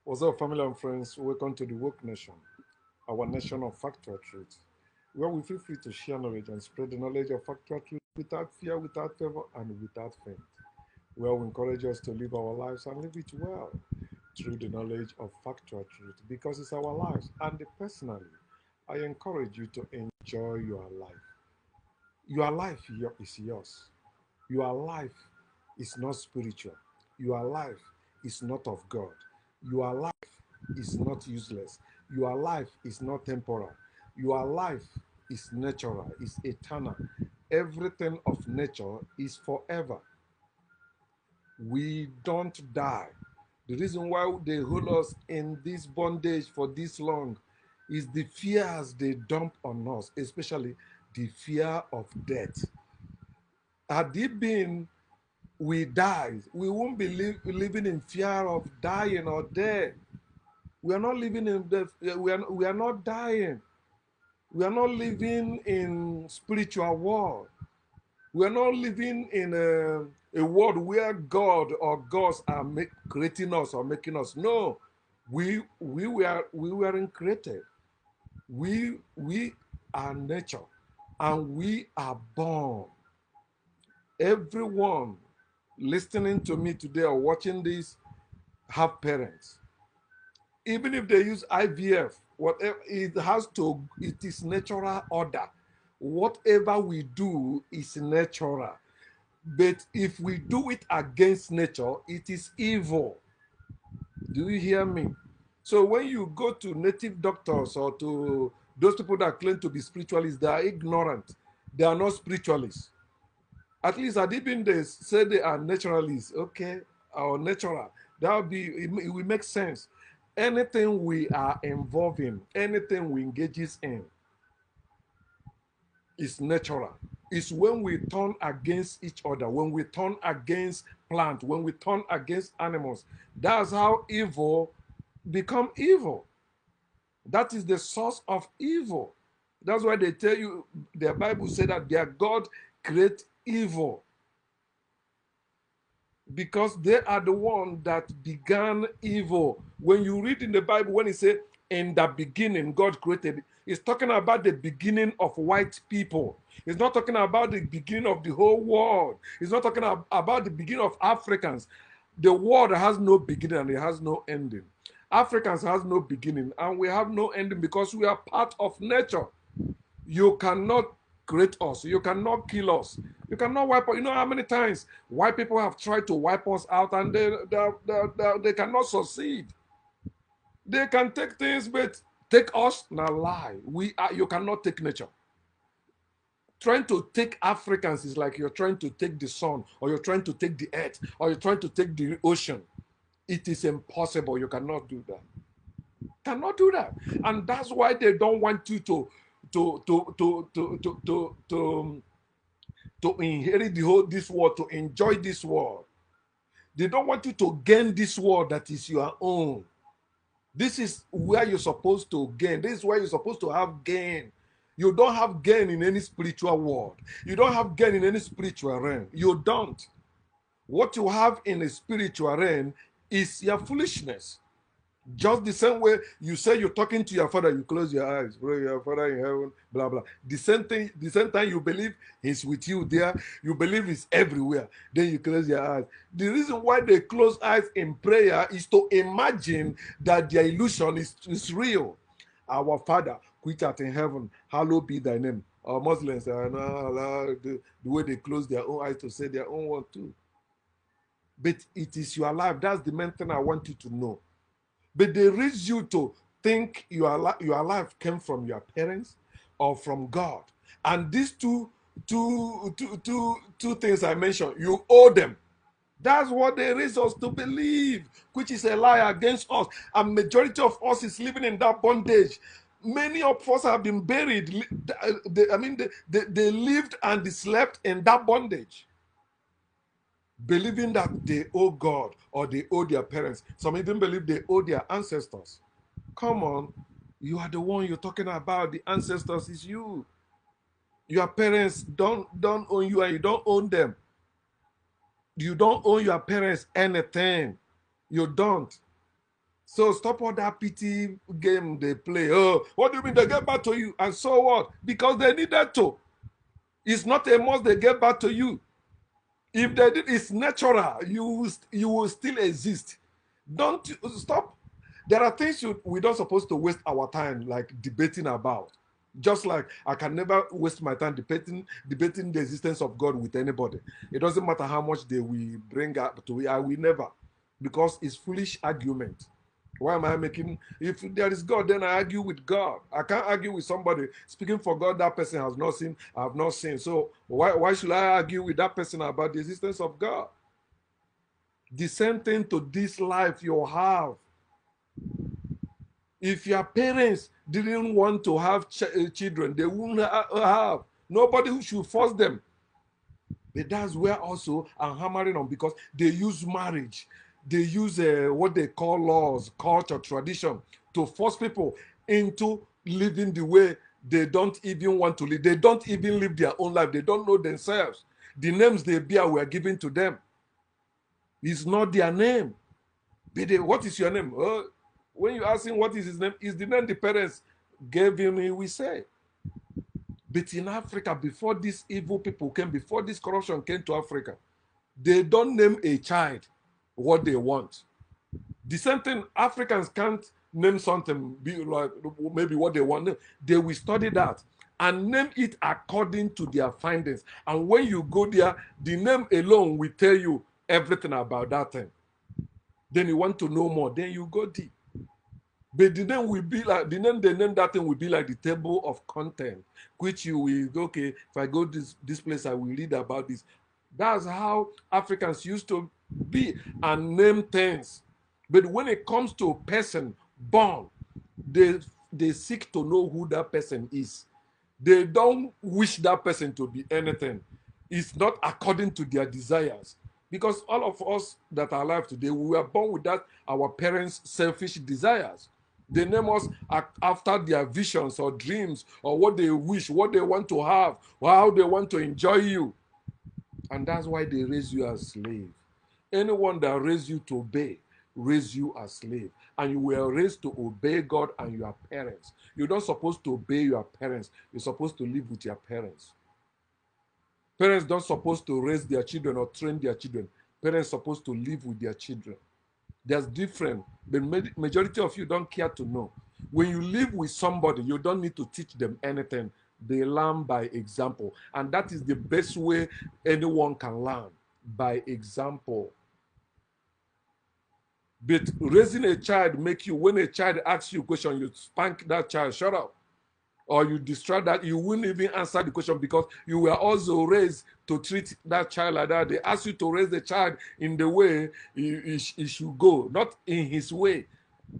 What's up, family and friends? Welcome to the Woke Nation, our nation of factual truth, where we feel free to share knowledge and spread the knowledge of factual truth without fear, without favor, and without faint. Where we encourage us to live our lives and live it well through the knowledge of factual truth because it's our lives. And personally, I encourage you to enjoy your life. Your life is yours. Your life is not spiritual. Your life is not of God. Your life is not useless. Your life is not temporal. Your life is natural, is eternal. Everything of nature is forever. We don't die. The reason why they hold us in this bondage for this long is the fears they dump on us, especially the fear of death. Had it been we die, we won't be living in fear of dying or death. We are not living in death. We are not dying. We are not living in spiritual world. We are not living in a world where God or gods are creating us or making us. No, we weren't created. We are nature, and we are born. Everyone listening to me today or watching this have parents. Even if they use IVF, whatever it is natural order. Whatever we do is natural. But if we do it against nature, it is evil. Do you hear me? So when you go to native doctors or to those people that claim to be spiritualists, they are ignorant. They are not spiritualists. At least Adibin they say they are naturalists, okay, or natural. That will be it will make sense. Anything we are involved in, anything we engages in, is natural. It's when we turn against each other, when we turn against plants, when we turn against animals. That's how evil become evil. That is the source of evil. That's why they tell you, the Bible said that their God create evil because they are the one that began evil. When you read in the Bible, when it says, in the beginning, God created, it's talking about the beginning of white people. It's not talking about the beginning of the whole world. It's not talking about the beginning of Africans. The world has no beginning and it has no ending. Africans has no beginning and we have no ending because we are part of nature. You cannot create us. You cannot kill us. You cannot wipe us. You know how many times white people have tried to wipe us out and they cannot succeed. They can take things, but take us, now lie. You cannot take nature. Trying to take Africans is like you're trying to take the sun, or you're trying to take the earth, or you're trying to take the ocean. It is impossible. You cannot do that. Cannot do that. And that's why they don't want you to inherit this world, to enjoy this world. They don't want you to gain this world that is your own. This is where you're supposed to gain. This is where you're supposed to have gain. You don't have gain in any spiritual world. You don't have gain in any spiritual realm. You don't. What you have in a spiritual realm is your foolishness. Just the same way you say you're talking to your father, you close your eyes, pray your father in heaven, blah blah. The same thing, the same time you believe he's with you there, you believe he's everywhere. Then you close your eyes. The reason why they close eyes in prayer is to imagine that their illusion is real. Our Father, which art in heaven, hallowed be thy name. Our Muslims are the way they close their own eyes to say their own one too. But it is your life. That's the main thing I want you to know. But they raise you to think your life came from your parents or from God. And these two things I mentioned, you owe them. That's what they raise us to believe, which is a lie against us. And majority of us is living in that bondage. Many of us have been buried. They lived and they slept in that bondage, believing that they owe God or they owe their parents. Some even believe they owe their ancestors. Come on, you are the one you're talking about. The ancestors is you. Your parents don't own you and you don't own them. You don't owe your parents anything. You don't. So stop all that pity game they play. Oh, what do you mean they get back to you? And so what? Because they needed to. It's not a must they get back to you. If they did, it's natural. You will still exist. Don't stop. There are things we don't supposed to waste our time like debating about. Just like I can never waste my time debating the existence of God with anybody. It doesn't matter how much they will bring up to me. I will never, because it's foolish argument. Why am I making? If there is God, then I argue with God. I can't argue with somebody speaking for God. That person has not seen. I have not seen. So why should I argue with that person about the existence of God? The same thing to this life you have. If your parents didn't want to have children, they wouldn't have. Nobody who should force them. But that's where also I'm hammering on, because they use marriage. They use what they call laws, culture, tradition to force people into living the way they don't even want to live. They don't even live their own life. They don't know themselves. The names they bear were given to them. It's not their name. But what is your name? When you ask him what is his name, is the name the parents gave him, he will say. But in Africa, before these evil people came, before this corruption came to Africa, they don't name a child what they want. The same thing, Africans can't name something, be like maybe what they want. They will study that and name it according to their findings. And when you go there, the name alone will tell you everything about that thing. Then you want to know more, then you go deep. But the name will be like the name they name that thing will be like the table of content, which you will, okay, if I go this place, I will read about this. That's how Africans used to be and name things. But when it comes to a person born, they seek to know who that person is. They don't wish that person to be anything. It's not according to their desires. Because all of us that are alive today, we were born with that, our parents' selfish desires. They name us after their visions or dreams or what they wish, what they want to have, or how they want to enjoy you. And that's why they raise you as slave. Anyone that raised you to obey, raise you as slave. And you were raised to obey God and your parents. You're not supposed to obey your parents. You're supposed to live with your parents. Parents don't supposed to raise their children or train their children. Parents supposed to live with their children. There's different. The majority of you don't care to know. When you live with somebody, you don't need to teach them anything. They learn by example. And that is the best way anyone can learn, by example. But raising a child make you, when a child asks you a question, you spank that child, shut up. Or you distract that, you wouldn't even answer the question because you were also raised to treat that child like that. They ask you to raise the child in the way he should go, not in his way.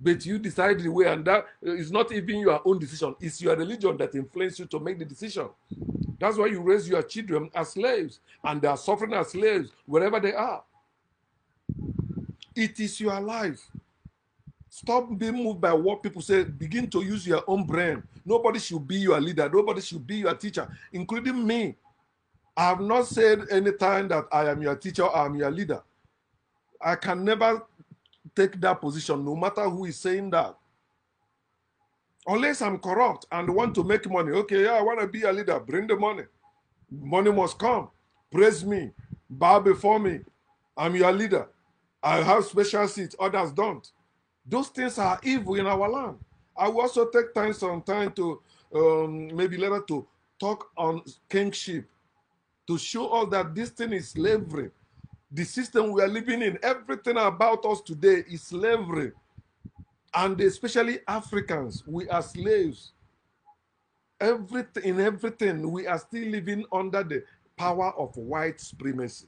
But you decide the way, and that is not even your own decision. It's your religion that influences you to make the decision. That's why you raise your children as slaves, and they are suffering as slaves wherever they are. It is your life. Stop being moved by what people say. Begin to use your own brain. Nobody should be your leader. Nobody should be your teacher, including me. I have not said any time that I am your teacher or I am your leader. I can never take that position, no matter who is saying that. Unless I'm corrupt and want to make money. Okay, yeah, I want to be a leader. Bring the money. Money must come. Praise me. Bow before me. I'm your leader. I have special seats. Others don't. Those things are evil in our land. I will also take some time to maybe later to talk on kingship, to show us that this thing is slavery. The system we are living in, everything about us today is slavery. And especially Africans, we are slaves. In everything, we are still living under the power of white supremacy.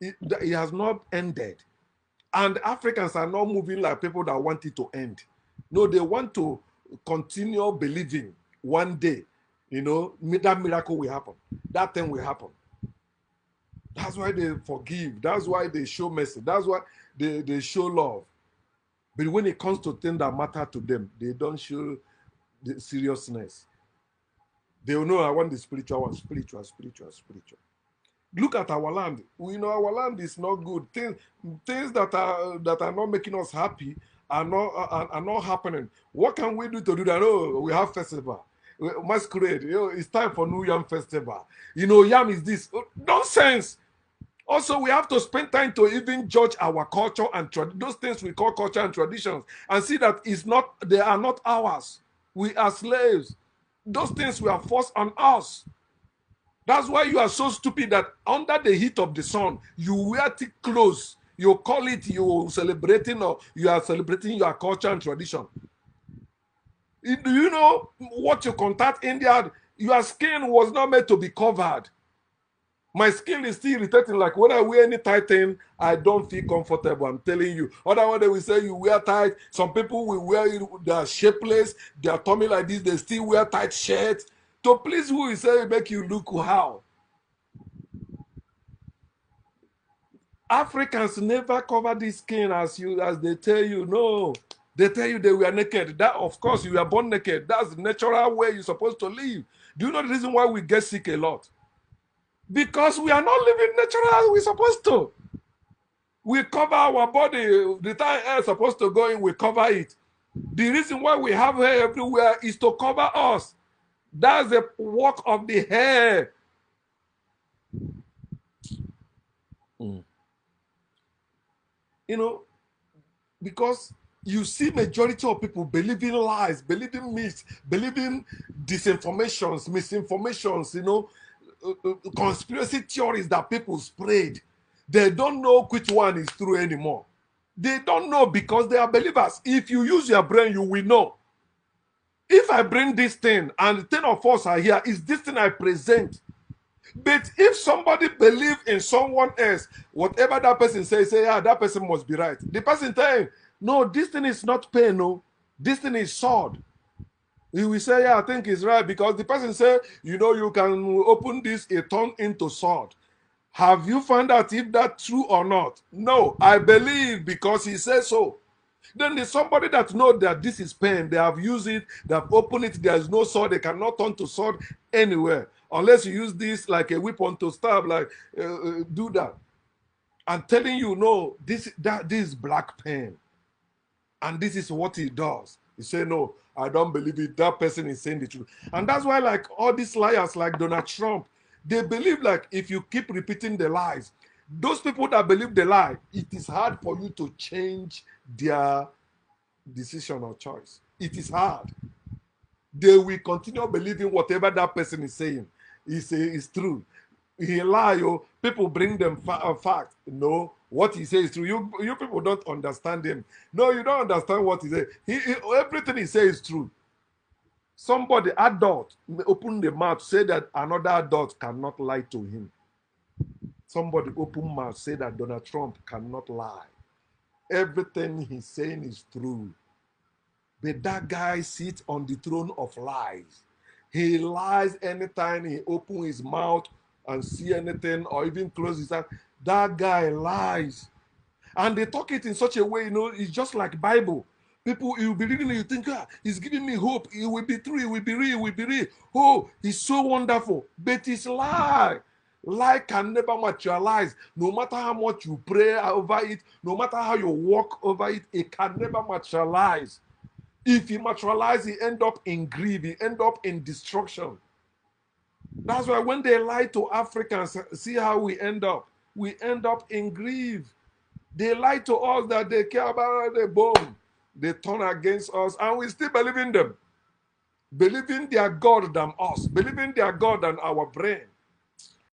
It has not ended. And Africans are not moving like people that want it to end. No, they want to continue believing one day, that miracle will happen. That thing will happen. That's why they forgive. That's why they show mercy. That's why they show love. But when it comes to things that matter to them, they don't show the seriousness. They will know I want the spiritual one, spiritual. Look at our land. We know our land is not good. Things that are not making us happy are not happening. What can we do to do that? Oh, we have festival, masquerade. It's time for New Yam festival. Yam is this. Nonsense. Also, we have to spend time to even judge our culture and those things we call culture and traditions, and see that they are not ours. We are slaves. Those things were forced on us. That's why you are so stupid that under the heat of the sun, you wear thick clothes. You call it you celebrating, or you are celebrating your culture and tradition. Do you know what you contact India? Your skin was not meant to be covered. My skin is still irritating. Like when I wear any tight thing, I don't feel comfortable. I'm telling you. Otherwise, they will say you wear tight. Some people will wear it, they are shapeless, their tummy like this, they still wear tight shirts. To please who will say make you look how? Africans never cover this skin as they tell you. No. They tell you they were naked. That, of course, you were born naked. That's the natural way you're supposed to live. Do you know the reason why we get sick a lot? Because we are not living natural as we're supposed to. We cover our body. The time air is supposed to go in, we cover it. The reason why we have hair everywhere is to cover us. That's the work of the hair. Because you see majority of people believing lies, believing myths, believing disinformations, misinformations, conspiracy theories that people spread. They don't know which one is true anymore. They don't know because they are believers. If you use your brain, you will know. If I bring this thing and 10 of us are here, is this thing I present. But if somebody believes in someone else, whatever that person says, say, yeah, that person must be right. The person saying, no, this thing is not pain, no. This thing is sword. He will say, yeah, I think it's right, because the person say, you can open this, it turn into sword. Have you found out if that's true or not? No, I believe because he says so. Then there's somebody that knows that this is pen. They have used it, they have opened it, there's no sword, they cannot turn to sword anywhere. Unless you use this like a weapon to stab, like do that. I'm telling you, no, this is black pen. And this is what he does. He say, no, I don't believe it. That person is saying the truth. And that's why, like, all these liars like Donald Trump, they believe, like, if you keep repeating the lies, those people that believe the lie, it is hard for you to change their decision or choice. It is hard. They will continue believing whatever that person is saying is true. He lie, people bring them fact. No, what he says is true. You people don't understand him. No, you don't understand what he says. Everything he says is true. Somebody, adult, open the mouth, say that another adult cannot lie to him. Somebody open mouth, say that Donald Trump cannot lie. Everything he's saying is true. But that guy sits on the throne of lies. He lies anytime he opens his mouth and see anything, or even close his eyes. That guy lies. And they talk it in such a way, it's just like Bible. People, you be reading it, you think, he's giving me hope. It will be true, it will be real, it will be real. Oh, he's so wonderful. But it's lie. Lie can never materialize. No matter how much you pray over it, no matter how you walk over it, it can never materialize. If he materializes, he end up in grief, he end up in destruction. That's why when they lie to Africans, see how we end up. We end up in grief. They lie to us that they care about the bomb. They turn against us, and we still believe in them. Believing their God than us. Believing their God than our brain.